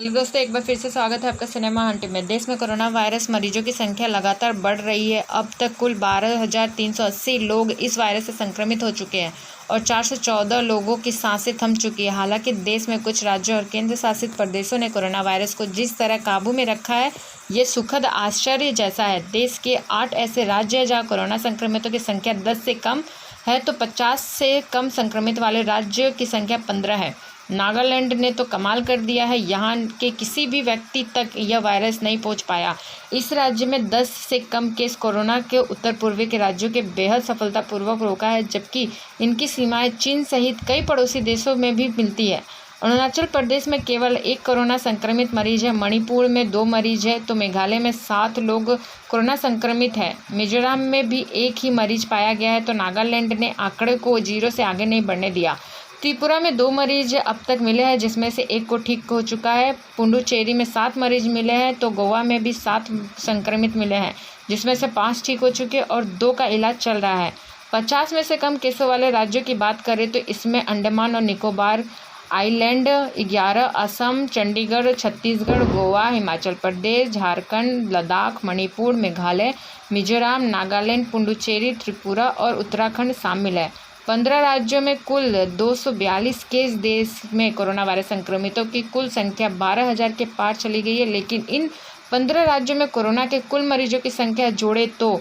Hello दोस्तों, एक बार फिर से स्वागत है आपका सिनेमा हंट में। देश में कोरोना वायरस मरीजों की संख्या लगातार बढ़ रही है। अब तक कुल 12,380 लोग इस वायरस से संक्रमित हो चुके हैं और 414 लोगों की सांसें थम चुकी है। हालांकि देश में कुछ राज्यों और केंद्र शासित प्रदेशों ने कोरोना वायरस को जिस तरह काबू में रखा है, ये सुखद आश्चर्य जैसा है। देश के 8 ऐसे राज्य हैं जहाँ कोरोना संक्रमितों की संख्या 10 से कम है, तो 50 से कम संक्रमित वाले राज्यों की संख्या 15 है। नागालैंड ने तो कमाल कर दिया है, यहाँ के किसी भी व्यक्ति तक यह वायरस नहीं पहुँच पाया। इस राज्य में 10 से कम केस कोरोना के उत्तर पूर्वी के राज्यों के बेहद सफलतापूर्वक रोका है, जबकि इनकी सीमाएं चीन सहित कई पड़ोसी देशों में भी मिलती है। अरुणाचल प्रदेश में केवल 1 कोरोना संक्रमित मरीज है, मणिपुर में 2 मरीज है, तो मेघालय में 7 लोग कोरोना संक्रमित है। मिजोरम में भी 1 ही मरीज पाया गया है, तो नागालैंड ने आंकड़े को 0 से आगे नहीं बढ़ने दिया। त्रिपुरा में 2 मरीज अब तक मिले हैं, जिसमें से 1 को ठीक हो चुका है। पुडुचेरी में 7 मरीज मिले हैं, तो गोवा में भी 7 संक्रमित मिले हैं, जिसमें से 5 ठीक हो चुके और 2 का इलाज चल रहा है। 50 में से कम केसों वाले राज्यों की बात करें तो इसमें अंडमान और निकोबार आइलैंड 11, असम, चंडीगढ़, छत्तीसगढ़, गोवा, हिमाचल प्रदेश, झारखंड, लद्दाख, मणिपुर, मेघालय, मिजोरम, नागालैंड, पुडुचेरी, त्रिपुरा और उत्तराखंड शामिल है। 15 राज्यों में कुल 242 केस। देश में कोरोना वायरस संक्रमितों की कुल संख्या 12,000 के पार चली गई है, लेकिन इन 15 राज्यों में कोरोना के कुल मरीजों की संख्या जोड़े तो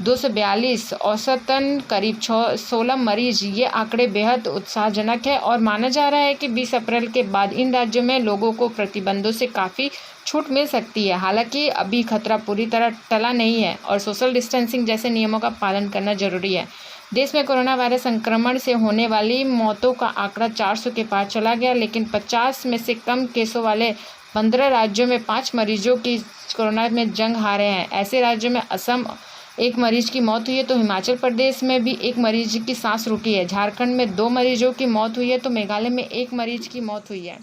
242, औसतन करीब 16 मरीज। ये आंकड़े बेहद उत्साहजनक है और माना जा रहा है कि 20 अप्रैल के बाद इन राज्यों में लोगों को प्रतिबंधों से काफ़ी छूट मिल सकती है। हालांकि अभी खतरा पूरी तरह टला नहीं है और सोशल डिस्टेंसिंग जैसे नियमों का पालन करना जरूरी है। देश में कोरोना वायरस संक्रमण से होने वाली मौतों का आंकड़ा 400 के पार चला गया, लेकिन 50 में से कम केसों वाले 15 राज्यों में 5 मरीजों की कोरोना में जंग हारे हैं। ऐसे राज्यों में असम 1 मरीज की मौत हुई है, तो हिमाचल प्रदेश में भी 1 मरीज की सांस रुकी है। झारखंड में 2 मरीजों की मौत हुई है, तो मेघालय में 1 मरीज की मौत हुई है।